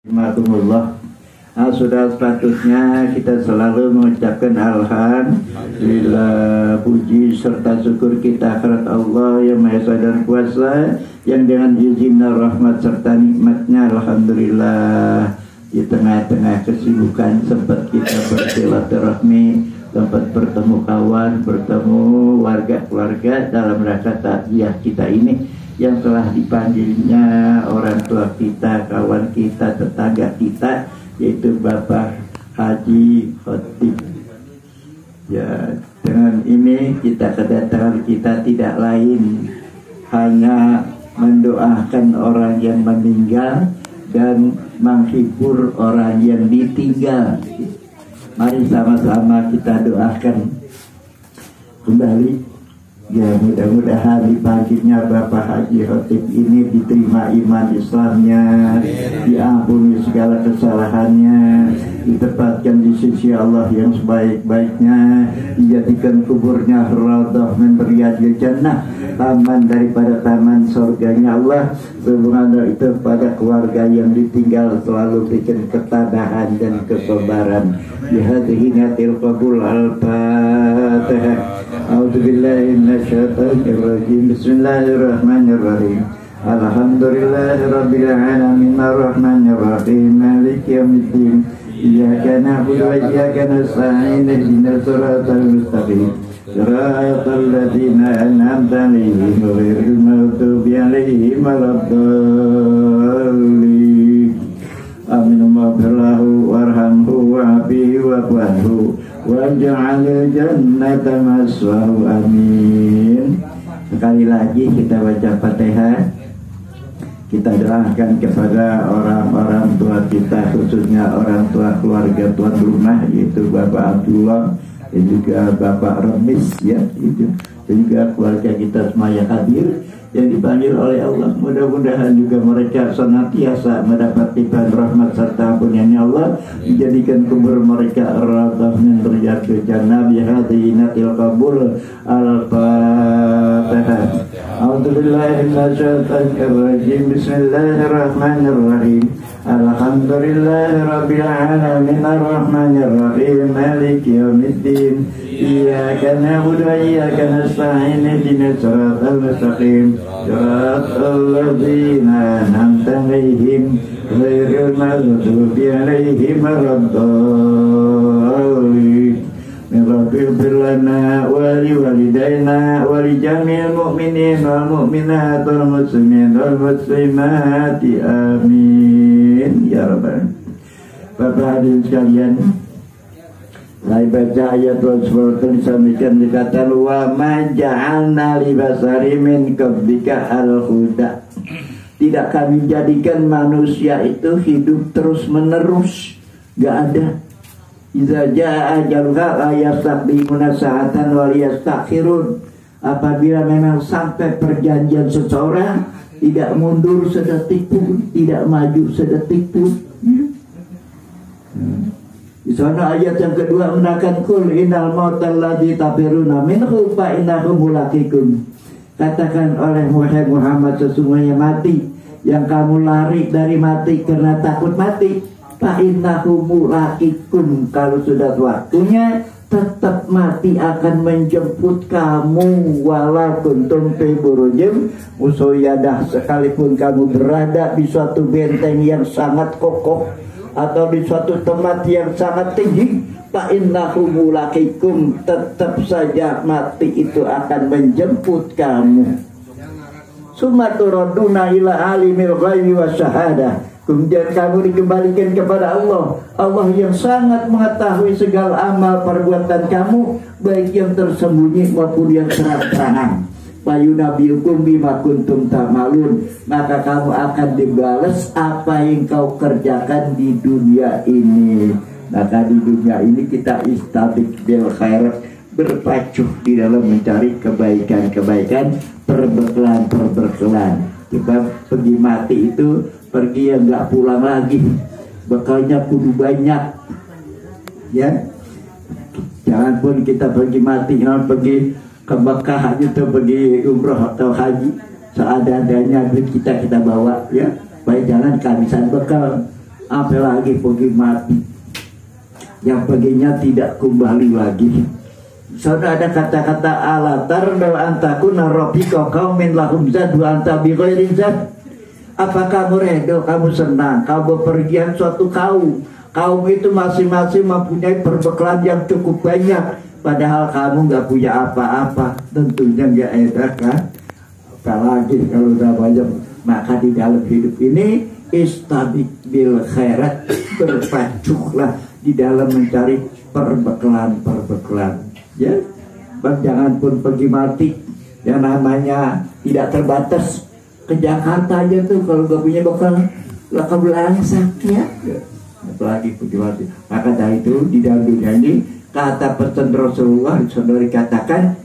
Alhamdulillah. Sudah sepatutnya kita selalu mengucapkan alhamdulillah, puji serta syukur kita kepada Allah yang Maha Esa dan Kuasa, yang dengan izin dan rahmat serta nikmatnya alhamdulillah di tengah-tengah kesibukan sempat kita bersilaturahmi, sempat bertemu kawan, bertemu warga keluarga dalam rangka takziah kita ini yang telah dipanggilnya orang tua kita, kawan kita, tetangga kita, yaitu Bapak Haji Khotib. Ya, dengan ini kedatangan kita tidak lain hanya mendoakan orang yang meninggal dan menghibur orang yang ditinggal. Mari sama-sama kita doakan kembali. Ya, mudah-mudahan dipanggilnya Bapak Haji Khotib ini diterima iman Islamnya, diampuni segala kesalahannya, ditempatkan di sisi Allah yang sebaik-baiknya, dijadikan kuburnya raudhah min riyadil jannah, taman daripada taman surganya Allah. Subhanallah, itu pada keluarga yang ditinggal selalu bikin ketabahan dan kesabaran. Bihadhihi niyatil qabul al-Fatihah. A'udzubillahi minasyaitonir rajim. Bismillahirrahmanirrahim. Alhamdulillahirabbil alamin arrahmanir rahim maliki yaumiddin. Iyyaka na'budu wa iyyaka nasta'in ihdinas siratal mustaqim. Siratal ladzina an'amta 'alaihim ghairil maghdubi 'alaihim waladdallin. Amin. Maghfirlahu warhamhu wa'afihi wa'fu waj'al jannata maswahu. Amin. Sekali lagi kita baca Fatihah. Kita doakan kepada orang-orang tua kita, khususnya orang tua keluarga tuan rumah, yaitu Bapak Abdullah dan juga Bapak Remis, ya, itu dan juga keluarga kita semua yang hadir, yang dipanggil oleh Allah. Mudah-mudahan juga mereka senantiasa mendapat limpahan rahmat serta ampunannya Allah, dijadikan kubur mereka raudhah min riyadil jannah. Bihadhihi natil qabul al-Fatihah. A'udzubillahi minasyaitonir rajim. Bismillahirrahmanirrahim. Alhamdulillahirabbil alamin arrahmanir rahim maliki yaumiddin. Iyyaka na'budu wa iyyaka nasta'in ihdinas siratal mustaqim. Siratal ladzina an'amta 'alaihim ghairil maghdubi 'alaihim waladdallin. Rabbir lana wa liwalidayna wa li jami'il mu'minin wal mu'minat wal muslimin wal muslimati. Amin ya rabbal. Bapak hadirin sekalian, saya baca ayat Rasulullah disampaikan dikatakan wa ma ja'alna li basari min qablika al-huda. Tidak kami jadikan manusia itu hidup terus menerus, gak ada. Iza jaa ajaluha la yastaqdimuna sa'atan wa yastakhirun. Apabila memang sampai perjanjian seseorang, tidak mundur sedetik pun, tidak maju sedetik pun. Di sana ayat yang kedua menakan kul innal mautal ladzi tafiruna minhu fa innahu mulaqikum. Katakan oleh Muhammad, sesungguhnya mati yang kamu lari dari mati karena takut mati, fa innahu mulaqikum. Kalau sudah waktunya, tetap mati akan menjemput kamu. Walau kuntum fi burujim musayyadah, sekalipun kamu berada di suatu benteng yang sangat kokoh atau di suatu tempat yang sangat tinggi, fa innahu mulaqikum, tetap saja mati itu akan menjemput kamu. Summa turaduna ila alimil ghaibi wasyahadah. Kemudian kamu dikembalikan kepada Allah, Allah yang sangat mengetahui segala amal perbuatan kamu, baik yang tersembunyi maupun yang terang-terangan. Fayunabbiukum bima kuntum ta'malun, maka kamu akan dibalas apa yang kau kerjakan di dunia ini. Maka di dunia ini kita istabiq bil khairat, berpacuh di dalam mencari kebaikan-kebaikan, perbekalan. Sebab pergi mati itu pergi yang nggak pulang lagi, bekalnya kudu banyak, ya. Jangan pun kita pergi mati, pergi ke Mekah atau pergi umroh atau haji, seadanya duit kita bawa, ya. Baik, jangan kehabisan bekal. apalagi pergi mati yang baginya tidak kembali lagi. Soalnya ada kata-kata alatar do antakuna rabbika qaumin lahum zad wa anta bi ghairi zad. Apa kamu redo, kamu senang, kamu bepergian suatu kaum itu masing-masing mempunyai perbekalan yang cukup banyak, padahal kamu nggak punya apa-apa. Tentunya nggak enak kan? Apalagi kalau udah banyak. Maka di dalam hidup ini istabik bil khairat, berpaculah di dalam mencari perbekalan. Ya, bang, jangan pun pergi mati yang namanya tidak terbatas. Ke Jakarta aja tuh kalau gak punya bekal lah kebelangsak ya. Apalagi pergi mati. Maka dari itu di dalam dunia ini kata pesan Rasulullah saudari katakan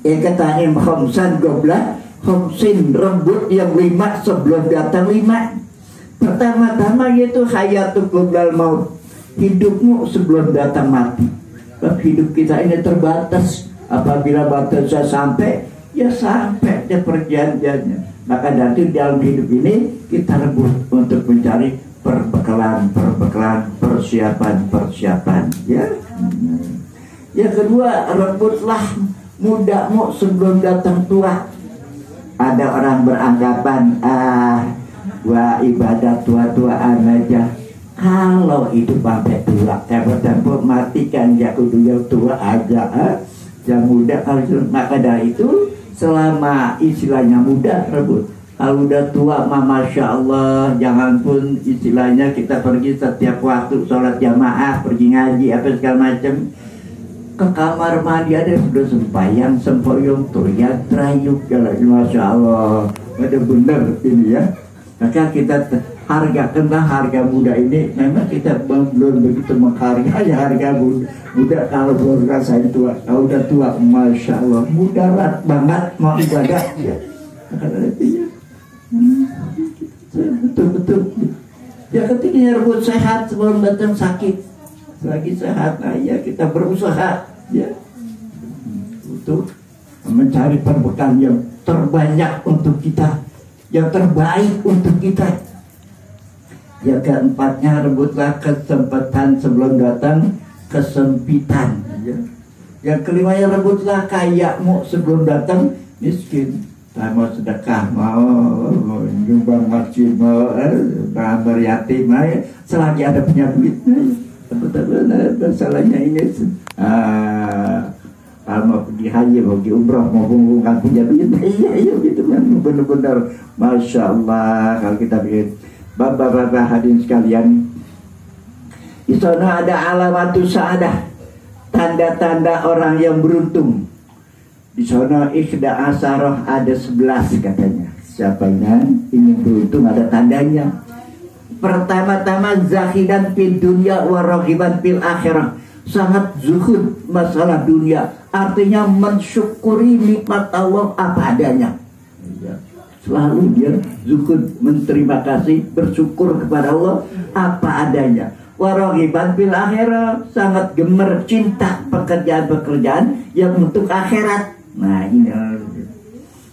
katanya khamsan goblah khamsin rembut yang 5 sebelum datang 5. Pertama-tama yaitu hayatul qoblal maut, hidupmu sebelum datang mati. Hidup kita ini terbatas. Apabila batasnya sampai, ya sampai dia perjanjiannya. Maka dari dalam hidup ini kita rebut untuk mencari perbekalan, persiapan. Ya. Yang kedua, rebutlah mudamu sebelum datang tua. Ada orang beranggapan wah ibadah tua-tuaan aja. Kalau hidup sampai tua, tempur matikan ya kudu yang tua aja, yang muda kalau maka dari itu selama istilahnya muda rebut. Kalau udah tua, masya Allah, jangan pun istilahnya kita pergi setiap waktu sholat jamaah, pergi ngaji apa segala macam, ke kamar mandi ada sudah sembahyang, sempoyong, teriak, terayuk, masya Allah, ada benar ini ya. Maka kita hargakanlah harga muda ini. Memang kita belum begitu menghargai harga muda. Kalau belum rasain tua, kalau udah tua, masya Allah, mudarat banget mau ibadah ya. Betul. Ya ketika rebut sehat sebelum datang sakit. Selagi sehat, ya kita berusaha ya untuk mencari perbekalan yang terbanyak untuk kita, yang terbaik untuk kita. Yang keempatnya, rebutlah kesempatan sebelum datang kesempitan ya. Yang kelima, yang rebutlah kayamu sebelum datang miskin. Mau sedekah, mau nyumbang masjid, mau gambar yatim, selagi ada punya duit. Masalahnya ini kalau mau pergi haji, mau pergi umrah, mau mengumpulkan punya duit, iya gitu kan, benar-benar masya Allah. Kalau kita bikin bapak-bapak hadirin sekalian, di sana ada alamatus sa'adah, tanda-tanda orang yang beruntung. Di sana ikhda asaroh ada 11 katanya. Siapanya ingin beruntung ada tandanya. Pertama-tama zahidan fil dunya wa raghiban fil akhirah. Sangat zuhud masalah dunia. Artinya mensyukuri nikmat Allah apa adanya. Selalu dia zuhud, menerima kasih, bersyukur kepada Allah apa adanya. Wa raghiban fil akhirah, sangat gemar cinta pekerjaan-pekerjaan yang untuk akhirat. Nah ini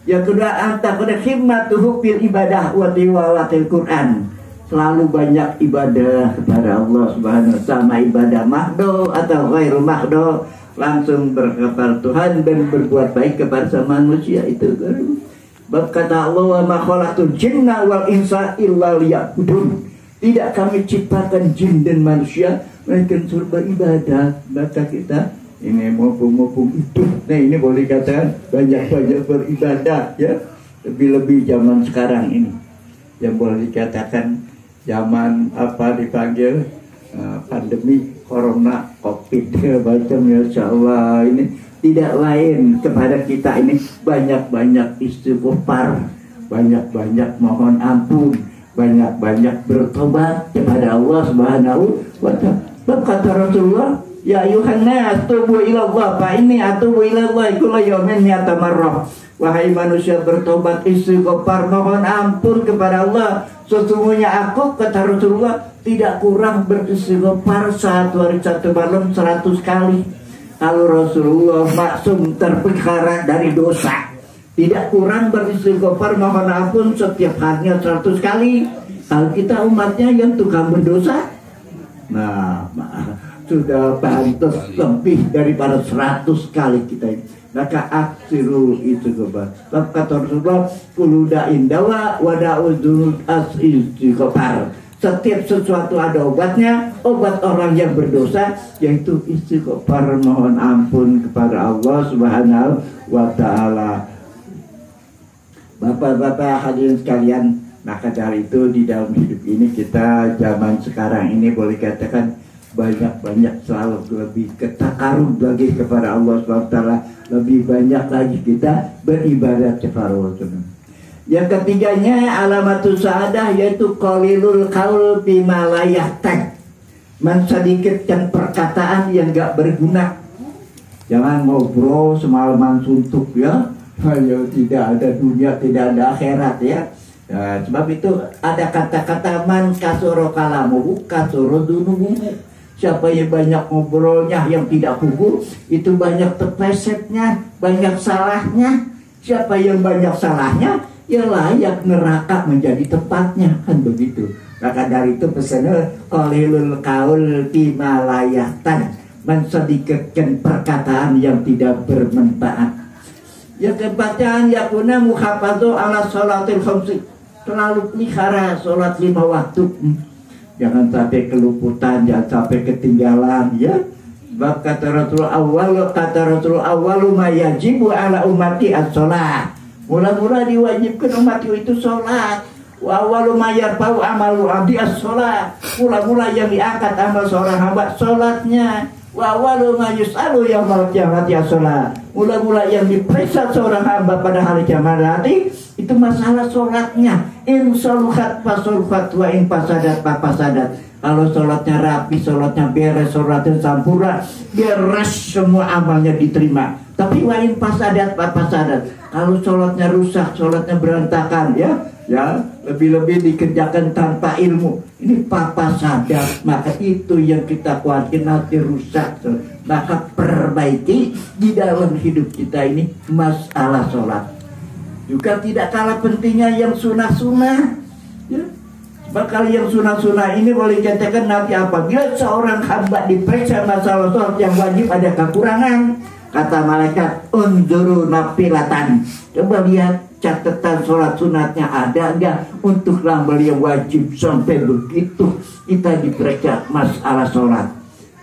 yang kedua, antakuna himmatuhu fil ibadah wa tilawatil Quran. Selalu banyak ibadah kepada Allah Subhanahu wa ta'ala, ibadah mahdo atau ghairul mahdo, langsung berkepada Tuhan dan berbuat baik kepada manusia. Itu bab kata Allah, wa ma khalaqtul jinna wal insa illa liya'budun. Tidak kami ciptakan jin dan manusia melainkan suruh beribadah. Maka kita ini mumpung itu, nah ini boleh katakan banyak-banyak beribadah ya. Lebih-lebih zaman sekarang ini yang boleh dikatakan zaman apa dipanggil pandemi corona covid macam ya, insya Allah ini tidak lain kepada kita ini banyak-banyak istighfar, banyak-banyak mohon ampun, banyak-banyak bertobat kepada Allah Subhanahu wa ta'ala. Kata Rasulullah, ya ayuhannas tubu ilallah fa inni atubu ilallah kulla yawmin mi'ata marrah. Wahai manusia, bertobat, istighfar, mohon ampun kepada Allah. Sesungguhnya aku, kata Rasulullah, tidak kurang beristighfar satu hari satu malam 100 kali. Kalau Rasulullah maksum terpelihara dari dosa, tidak kurang beristighfar, mohon ampun setiap harinya 100 kali. Kalau kita umatnya yang tukang berdosa, nah sudah pantas lebih daripada 100 kali kita ini. Maka aksiru itu kebal. Kata Rasulullah, kuluda indawa wada'udul istighfar. Setiap sesuatu ada obatnya. Obat orang yang berdosa yaitu istighfar, mohon ampun kepada Allah Subhanahu wa ta'ala. Bapak-bapak hadirin sekalian, maka dari itu di dalam hidup ini kita zaman sekarang ini boleh katakan banyak selalu lebih ketakarub lagi kepada Allah SWT, lebih banyak lagi kita beribadat kepada Allah. Yang ketiganya alamatus sa'adah yaitu qalilul qaul bima la yahtaq, mensedikitkan perkataan yang gak berguna. Jangan ngobrol semalaman suntuk ya, ayo tidak ada dunia, tidak ada akhirat ya. Nah, sebab itu ada kata-kata man kasoro kalamuhu kasoro dunuhu. Siapa yang banyak ngobrolnya yang tidak hukum, itu banyak terplesetnya, banyak salahnya. Siapa yang banyak salahnya, ya layak neraka menjadi tempatnya, kan begitu. Maka dari itu pesannya qalilul qaul bima la yahtaq, mensedikitkan perkataan yang tidak bermanfaat. Yang keempatnya yakuna muhafadzu ala sholatil khamsi, selalu pelihara sholat 5 waktu. Jangan sampai keluputan, jangan sampai ketinggalan ya. Sebab kata Rasulullah awwalu ma yajibu ala ummati as-sholat. Mula-mula diwajibkan umat itu sholat. Wa awwalu ma yarfa'u amalu abdi as-sholat. Mula-mula yang diangkat amal seorang hamba sholatnya. Wa awwalu ma yus'alu yaumal qiyamati as-sholat. Mula-mula yang diperiksa seorang hamba pada hari kiamat nanti itu masalah sholatnya. In soluhat fasoluhat wa in fasadat fasadat. Kalau sholatnya rapi, sholatnya beres, sholatnya sampurna, beres semua amalnya diterima. Tapi wa in fasadat fasadat. Kalau sholatnya rusak, sholatnya berantakan ya, lebih-lebih dikerjakan tanpa ilmu, ini fasadat. Maka itu yang kita khawatir nanti rusak. Maka perbaiki di dalam hidup kita ini masalah sholat. Juga tidak kalah pentingnya yang sunnah-sunnah ya. Bakal yang sunnah-sunnah ini boleh katakan nanti apabila seorang hamba diperiksa masalah sholat yang wajib ada kekurangan, kata malaikat unzuru nafilatan, coba lihat catatan sholat sunatnya ada enggak untuk hamba yang wajib. Sampai begitu kita diperiksa masalah sholat.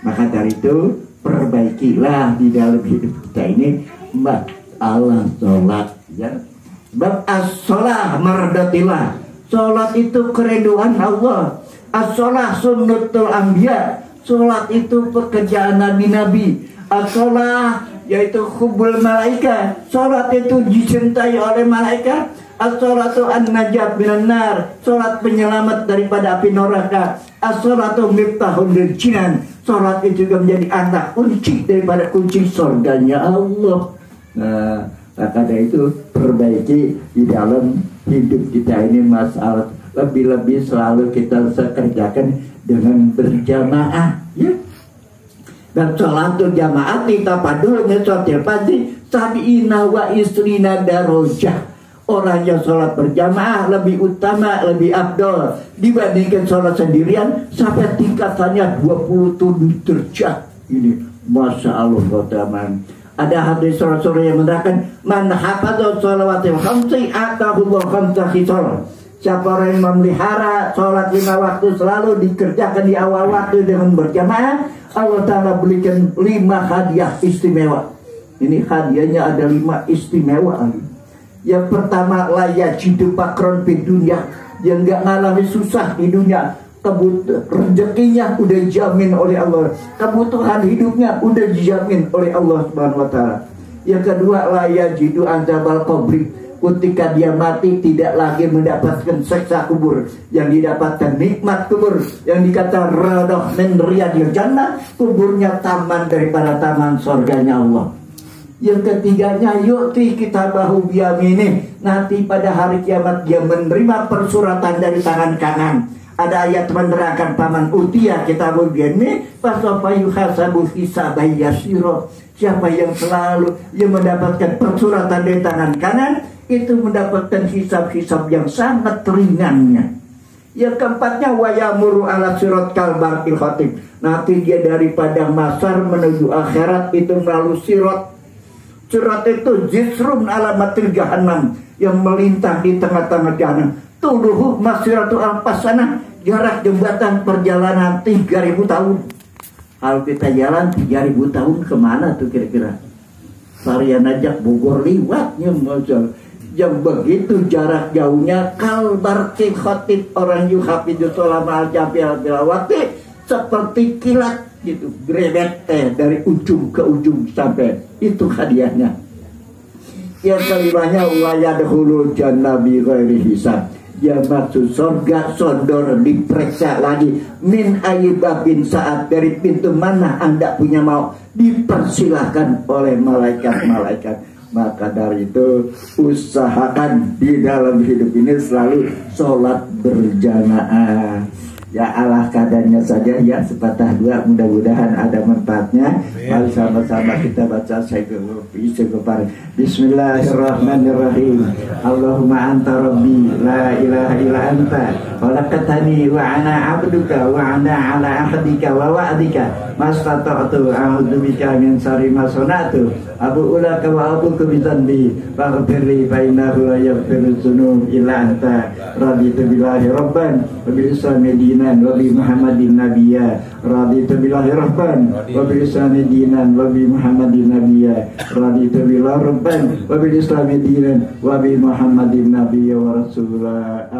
Maka dari itu perbaikilah di dalam hidup kita ini masalah sholat ya. Sebab as-sholah mardatillah, sholat itu keriduan Allah. As-sholah sunnatul anbiya, sholat itu pekerjaan nabi-nabi. As-sholah yaitu hubbul malaikat, sholat itu dicintai oleh malaikat. As-sholatu an-najat minan nar, sholat penyelamat daripada api neraka. As-sholatu miftahul lil jinan, sholat itu juga menjadi anak kunci daripada kunci surganya Allah. Nah, maka dari itu perbaiki di dalam hidup kita ini masalah. Lebih-lebih selalu kita kerjakan dengan berjamaah ya. Dan sholatul jamaah kita padul ngesotil pasti sabiina wa istrina darajah. Orang yang sholat berjamaah lebih utama, lebih afdol dibandingkan sholat sendirian sampai tingkatannya 27 derajat. Ini Masya Allah teman. Ada hadis Rasulullah yang menerangkan man hafadha sholawatil khamsi atahullah khamsa khisal. Siapa orang yang memelihara sholat 5 waktu selalu dikerjakan di awal waktu dengan berjamaah, Allah Ta'ala berikan 5 hadiah istimewa. Ini hadiahnya ada 5 istimewa. Yang pertama layak hidup pakron di dunia, yang gak ngalami susah di dunia. Rezekinya udah dijamin oleh Allah, kebutuhan hidupnya udah dijamin oleh Allah Subhanahu wa Ta'ala. Yang kedua layak hidup azabal qabri, ketika dia mati tidak lagi mendapatkan siksa kubur, yang didapatkan nikmat kubur, yang dikata radoh min riyadil jannah, kuburnya taman daripada taman surganya Allah. Yang ketiganya yu'ti kitabahu biyaminih, nanti pada hari kiamat dia menerima persuratan dari tangan kanan. Ada ayat menerangkan paman utia kitabul biyaminih fasofa yuhasabu hisabai yasiro. Siapa yang selalu yang mendapatkan persuratan dari tangan kanan itu mendapatkan hisab-hisab yang sangat ringannya. Yang keempatnya wayamuru ala sirat kalbarqil khatib. Nanti dia dari padang mahsyar menuju akhirat itu melalui sirat. Sirat itu jisrun alamatil jahannam, yang melintang di tengah-tengah jahanam. Tuluhu masiratu al-pasana, jarak jembatan perjalanan 3.000 tahun. Kalau kita jalan 3.000 tahun kemana tuh kira-kira? Varian ajak Bogor liwatnya macam. Yang begitu jarak jauhnya kalbarqil khatib, orang yuhafidu sholama al-jafi al-tilawati, seperti kilat gitu, grebet dari ujung ke ujung sampai itu hadiahnya. Yang kelimanya wayadkhulul jannah bi ghairi hisab, yang maksud surga sondor diperiksa lagi min ayyibabin, saat dari pintu mana Anda punya mau, dipersilahkan oleh malaikat-malaikat. Maka dari itu usahakan di dalam hidup ini selalu sholat berjamaah. Ya Allah kadarnya saja ya, sepatah dua, mudah-mudahan ada manfaatnya. Mari sama-sama kita baca istighfar. Bismillahirrahmanirrahim. Allahumma anta rabbi la ilaha illa anta khalaqtani wa ana abduka wa ana ala ahdika wa wa'dika mastata'tu a'udzu bika min syarri ma sana'tu abu ulaka wa abuka bi dzanbi faghfirli fa innahu la yaghfiru dzunub illa anta raditu billahi rabban wa bil islami dinan wa bi muhammadin nabiyya raditu billahi rabban wa bil islami dinan wa bi muhammadin nabiyya raditu billahi rabban wa bil islami dinan wa bi muhammadin nabiyya wa rasulullah.